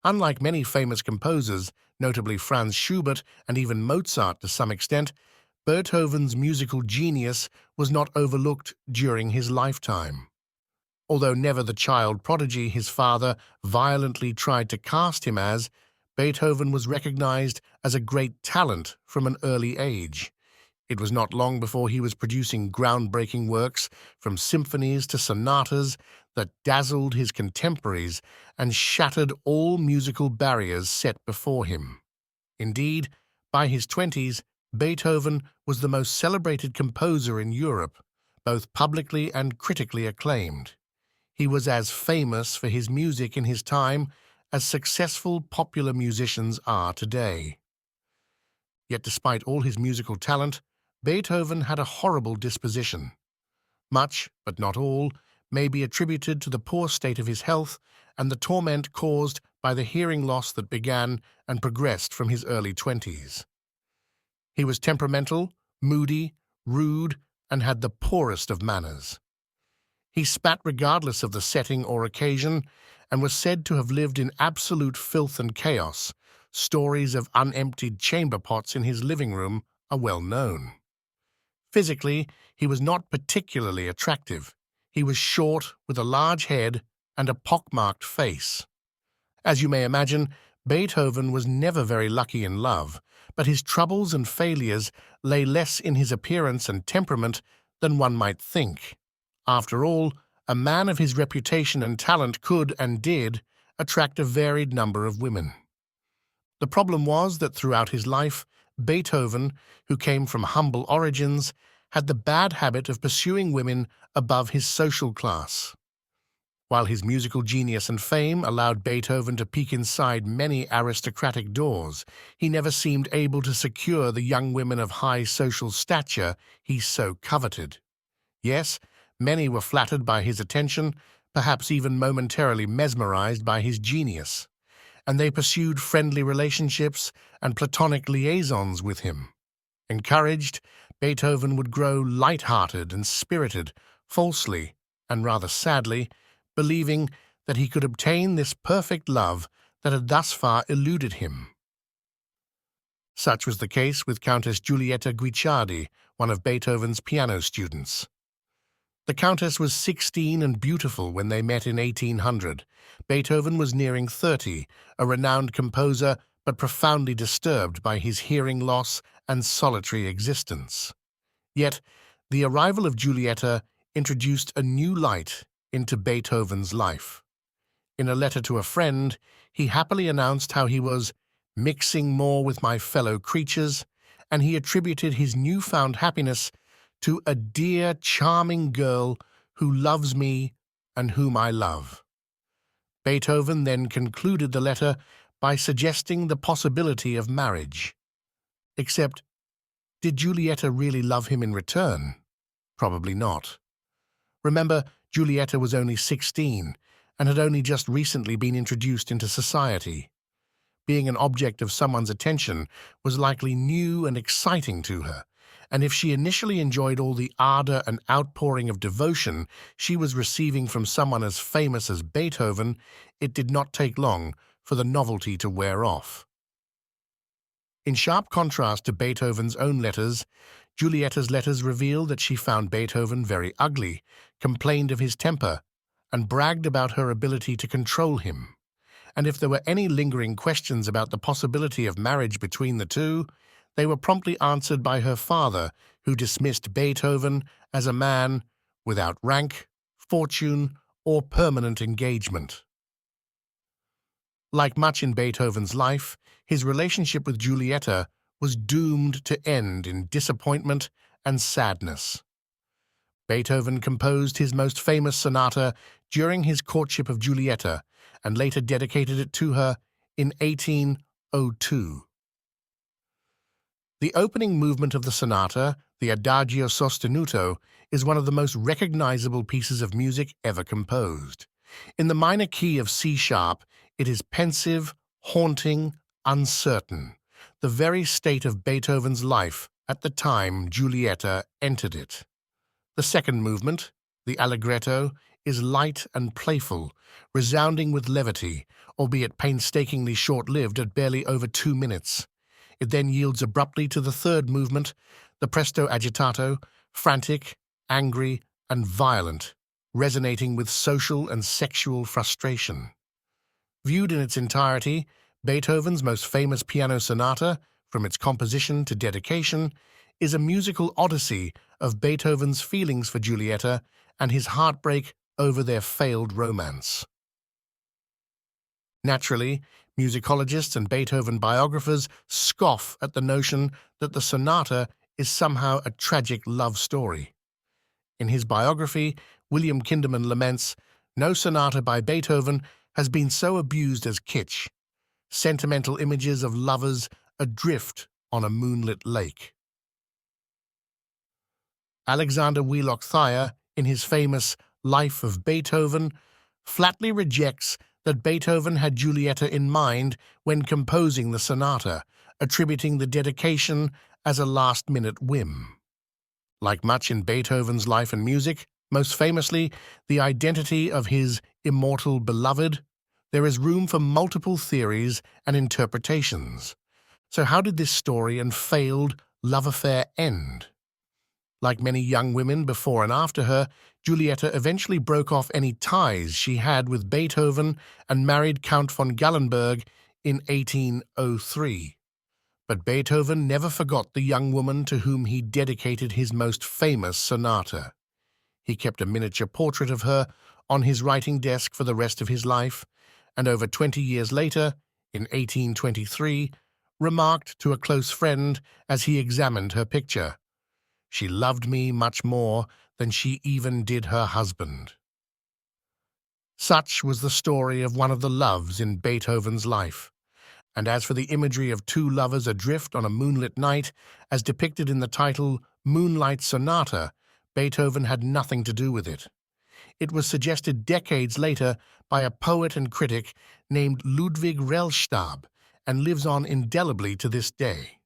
Unlike many famous composers, notably Franz Schubert and even Mozart to some extent, Beethoven's musical genius was not overlooked during his lifetime. Although never the child prodigy his father violently tried to cast him as, Beethoven was recognized as a great talent from an early age. It was not long before he was producing groundbreaking works, from symphonies to sonatas, that dazzled his contemporaries and shattered all musical barriers set before him. Indeed, by his 20s, Beethoven was the most celebrated composer in Europe, both publicly and critically acclaimed. He was as famous for his music in his time as successful popular musicians are today. Yet despite all his musical talent, Beethoven had a horrible disposition. Much, but not all, may be attributed to the poor state of his health and the torment caused by the hearing loss that began and progressed from his early 20s. He was temperamental, moody, rude, and had the poorest of manners. He spat regardless of the setting or occasion and was said to have lived in absolute filth and chaos. Stories of unemptied chamber pots in his living room are well known. Physically, he was not particularly attractive. He was short, with a large head and a pockmarked face. As you may imagine, Beethoven was never very lucky in love, but his troubles and failures lay less in his appearance and temperament than one might think. After all, a man of his reputation and talent could, and did, attract a varied number of women. The problem was that throughout his life, Beethoven, who came from humble origins, had the bad habit of pursuing women above his social class. While his musical genius and fame allowed Beethoven to peek inside many aristocratic doors, he never seemed able to secure the young women of high social stature he so coveted. Yes, many were flattered by his attention, perhaps even momentarily mesmerized by his genius, and they pursued friendly relationships and platonic liaisons with him. Encouraged, Beethoven would grow light-hearted and spirited, falsely, and rather sadly, believing that he could obtain this perfect love that had thus far eluded him. Such was the case with Countess Giulietta Guicciardi, one of Beethoven's piano students. The Countess was 16 and beautiful when they met in 1800. Beethoven was nearing 30, a renowned composer but profoundly disturbed by his hearing loss and solitary existence. Yet, the arrival of Giulietta introduced a new light into Beethoven's life. In a letter to a friend, he happily announced how he was mixing more with my fellow creatures, and he attributed his newfound happiness to a dear, charming girl who loves me and whom I love. Beethoven then concluded the letter by suggesting the possibility of marriage. Except, did Giulietta really love him in return? Probably not. Remember, Giulietta was only 16 and had only just recently been introduced into society. Being an object of someone's attention was likely new and exciting to her, and if she initially enjoyed all the ardor and outpouring of devotion she was receiving from someone as famous as Beethoven, it did not take long for the novelty to wear off. In sharp contrast to Beethoven's own letters, Giulietta's letters reveal that she found Beethoven very ugly, complained of his temper, and bragged about her ability to control him. And if there were any lingering questions about the possibility of marriage between the two, they were promptly answered by her father, who dismissed Beethoven as a man without rank, fortune, or permanent engagement. Like much in Beethoven's life, his relationship with Giulietta was doomed to end in disappointment and sadness. Beethoven composed his most famous sonata during his courtship of Giulietta and later dedicated it to her in 1802. The opening movement of the sonata, the Adagio sostenuto, is one of the most recognizable pieces of music ever composed. In the minor key of C-sharp, it is pensive, haunting, uncertain, the very state of Beethoven's life at the time Giulietta entered it. The second movement, the Allegretto, is light and playful, resounding with levity, albeit painstakingly short-lived at barely over 2 minutes. It then yields abruptly to the third movement, the presto agitato, frantic, angry, and violent, resonating with social and sexual frustration. Viewed in its entirety, Beethoven's most famous piano sonata, from its composition to dedication, is a musical odyssey of Beethoven's feelings for Giulietta and his heartbreak over their failed romance. Naturally, musicologists and Beethoven biographers scoff at the notion that the sonata is somehow a tragic love story. In his biography, William Kinderman laments, "No sonata by Beethoven has been so abused as kitsch, sentimental images of lovers adrift on a moonlit lake." Alexander Wheelock Thayer, in his famous Life of Beethoven, flatly rejects that Beethoven had Giulietta in mind when composing the sonata, attributing the dedication as a last-minute whim. Like much in Beethoven's life and music, most famously the identity of his immortal beloved, there is room for multiple theories and interpretations. So how did this story and failed love affair end? Like many young women before and after her, Giulietta eventually broke off any ties she had with Beethoven and married Count von Gallenberg in 1803. But Beethoven never forgot the young woman to whom he dedicated his most famous sonata. He kept a miniature portrait of her on his writing desk for the rest of his life, and over 20 years later, in 1823, remarked to a close friend as he examined her picture, "She loved me much more than she even did her husband." Such was the story of one of the loves in Beethoven's life. And as for the imagery of two lovers adrift on a moonlit night, as depicted in the title Moonlight Sonata, Beethoven had nothing to do with it. It was suggested decades later by a poet and critic named Ludwig Rellstab and lives on indelibly to this day.